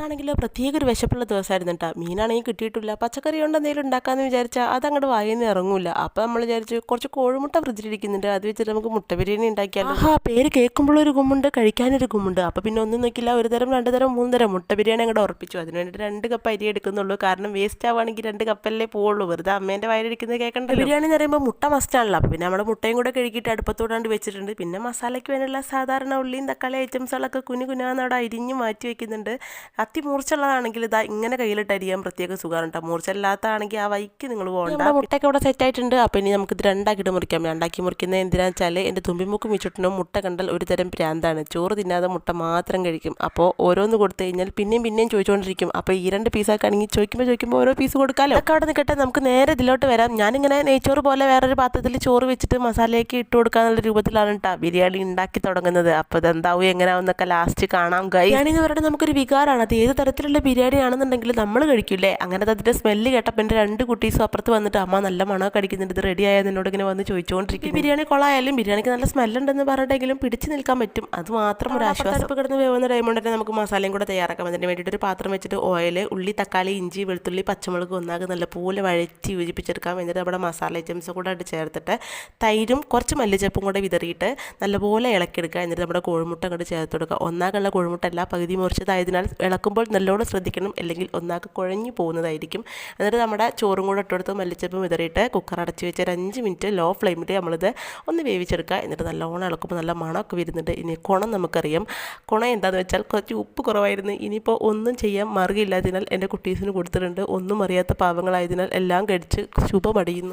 ഇന്നാണെങ്കിൽ പ്രത്യേക ഒരു വിശപ്പുള്ള ദിവസമായിരുന്നു കേട്ടോ. മീനാണെങ്കിൽ കിട്ടിയിട്ടില്ല. പച്ചക്കറി കൊണ്ട് എന്തെങ്കിലും ഉണ്ടാക്കാമെന്ന് വിചാരിച്ചാൽ അത് അങ്ങോട്ട് വായിന്ന് ഇറങ്ങൂല. അപ്പോൾ നമ്മൾ വിചാരിച്ചു കുറച്ച് കോഴിമുട്ട ഫ്രിഡ്ജിലിരിക്കുന്നുണ്ട്, അത് വെച്ചിട്ട് നമുക്ക് മുട്ട ബിരിയാണി ഉണ്ടാക്കിയാലോ. പേര് കേൾക്കുമ്പോഴൊരു ഗുമ്മുണ്ട്, കഴിക്കാനൊരു ഗുമ്മുണ്ട്. അപ്പോൾ പിന്നെ ഒന്നും നോക്കില്ല, ഒരു തരം രണ്ട് തരം മൂന്ന് തരം മുട്ട ബിരിയാണി അങ്ങോട്ട് ഉറപ്പിച്ചു. അതിന് വേണ്ടിയിട്ട് 2 കപ്പ് അരി എടുക്കുന്നുള്ളൂ. കാരണം വേസ്റ്റ് ആവുകയാണെങ്കിൽ 2 കപ്പല്ലേ പോവുള്ളൂ. വെറുതെ അമ്മേൻ്റെ വയലിരിക്കുന്നത് കേൾക്കണ്ട. ബിരിയാണി എന്ന് പറയുമ്പോൾ മുട്ട മസ്റ്റാണല്ലോ. അപ്പോൾ പിന്നെ നമ്മുടെ മുട്ടയും കൂടെ കഴുകിയിട്ട് അടുപ്പത്തോടാണ്ട് വെച്ചിട്ടുണ്ട്. പിന്നെ മസാലയ്ക്ക് വേണ്ടിയുള്ള സാധാരണ ഉള്ളിയും തക്കാളി ഐറ്റംസുകളൊക്കെ കുനുകുനാന്ന് അവിടെ അരിഞ്ഞ് മാറ്റി വെക്കുന്നുണ്ട്. കത്തി മൂർച്ചുള്ളതാണെങ്കിൽ ഇതാ ഇങ്ങനെ കയ്യിലിട്ട് അരിയാൻ പ്രത്യേക സുഖമാണ് കേട്ടോ. മൂർച്ചല്ലാത്തതാണെങ്കിൽ ആ വൈക്ക് നിങ്ങൾ പോകണ്ട. മുട്ടയൊക്കെ ഇവിടെ സെറ്റ് ആയിട്ടുണ്ട്. അപ്പോൾ ഇനി നമുക്കിത് രണ്ടാക്കിയിട്ട് മുറിക്കാം. രണ്ടാക്കി മുറിക്കുന്നത് എന്തിനാണെന്ന് വെച്ചാൽ എൻ്റെ തുമ്പിമുക്ക് മിച്ചിട്ടിനും മുട്ട കണ്ടാൽ ഒരു തരം പ്രാന്താണ്. ചോറ് തിന്നാതെ മുട്ട മാത്രം കഴിക്കും. അപ്പോൾ ഓരോന്ന് കൊടുത്തു കഴിഞ്ഞാൽ പിന്നെയും പിന്നെയും ചോദിച്ചുകൊണ്ടിരിക്കും. അപ്പോൾ ഈ 2 പീസാക്കുകയാണെങ്കിൽ ചോദിക്കുമ്പോൾ ഓരോ പീസ് കൊടുക്കാമല്ലോ. അതൊക്കെ അവിടെ നിൽക്കട്ടെ, നമുക്ക് നേരെ ഇതിലോട്ട് വരാം. ഞാനിങ്ങനെ നെയ്ച്ചോറ് പോലെ വേറൊരു പാത്രത്തിൽ ചോറ് വെച്ചിട്ട് മസാലയൊക്കെ ഇട്ട് കൊടുക്കാന്നുള്ള രൂപത്തിലാണ് കേട്ടോ ബിരിയാണി ഉണ്ടാക്കി തുടങ്ങുന്നത്. അപ്പോൾ ഇതെന്താവും എങ്ങനെയാവും എന്നൊക്കെ ലാസ്റ്റ് കാണാം. ബിരിയാണി എന്ന് പറയുന്നത് നമുക്കൊരു വികാരമാണ്. അത് ഏത് തരത്തിലുള്ള ബിരിയാണി ആണെന്നുണ്ടെങ്കിൽ നമ്മൾ കഴിക്കില്ലേ. അങ്ങനത്തെ അതിൻ്റെ സ്മെല്ല് കേട്ടപ്പോൾ എൻ്റെ 2 കുട്ടീസും അപ്പുറത്ത് വന്നിട്ട് അമ്മ നല്ല മണമൊക്കെ കഴിക്കുന്നുണ്ട്, ഇത് റെഡി ആയത് എന്നോട് ഇങ്ങനെ വന്ന് ചോദിച്ചുകൊണ്ടിരിക്കും. ബിരിയാണി കൊള്ളായാലും ബിരിയാണിക്ക് നല്ല സ്മെല്ലുണ്ടെന്ന് പറഞ്ഞിട്ടെങ്കിലും പിടിച്ച് നിൽക്കാൻ പറ്റും. അത് മാത്രം ഒരു ആശ്വാസം. ഇപ്പോൾ കിടന്ന് വേവുന്ന ടൈം കൊണ്ട് തന്നെ നമുക്ക് മസാലയും കൂടെ തയ്യാറാക്കാം. അതിന് വേണ്ടിയിട്ട് ഒരു പാത്രം വെച്ചിട്ട് ഓയിൽ, ഉള്ളി, തക്കാളി, ഇഞ്ചി, വെളുത്തുള്ളി, പച്ചമുളക് ഒന്നാകെ നല്ലപോലെ വഴറ്റി യോജിപ്പിച്ചെടുക്കാം. എന്നിട്ട് നമ്മുടെ മസാല ഐറ്റംസ് കൂടെ ആയിട്ട് ചേർത്തിട്ട് തൈരും കുറച്ച് മല്ലിച്ചപ്പും കൂടെ വിതറിയിട്ട് നല്ലപോലെ ഇളക്കിയെടുക്കുക. എന്നിട്ട് നമ്മുടെ കോഴിമുട്ട അങ്ങോട്ട് ചേർത്ത് കൊടുക്കുക. ഒന്നാകുള്ള കോഴിമുട്ട എല്ലാ പകുതി മുറിച്ചതായതിനാൽ ഇളക്കുമ്പോൾ നല്ലോണം ശ്രദ്ധിക്കണം, അല്ലെങ്കിൽ ഒന്നാക്ക് കുഴഞ്ഞു പോകുന്നതായിരിക്കും. എന്നിട്ട് നമ്മുടെ ചോറും കൂടെ ഇട്ടെടുത്ത് മല്ലിച്ചപ്പും വിതറിയിട്ട് കുക്കർ അടച്ച് വെച്ച് ഒരു 5 മിനിറ്റ് ലോ ഫ്ലെയിമിൽ നമ്മളിത് ഒന്ന് വേവിച്ചെടുക്കുക. എന്നിട്ട് നല്ലോണം ഇളക്കുമ്പോൾ നല്ല മണമൊക്കെ വരുന്നുണ്ട്. ഇനി കുണം നമുക്കറിയാം. കുണം എന്താണെന്ന് വെച്ചാൽ കുറച്ച് ഉപ്പ് കുറവായിരുന്നു. ഇനിയിപ്പോൾ ഒന്നും ചെയ്യാൻ മാർഗ്ഗമില്ലാത്തതിനാൽ എൻ്റെ കുട്ടീസിന് കൊടുത്തിട്ടുണ്ട്. ഒന്നും അറിയാത്ത പാവങ്ങളായതിനാൽ എല്ലാം കഴിച്ച് ശുഭമടിയുന്നു.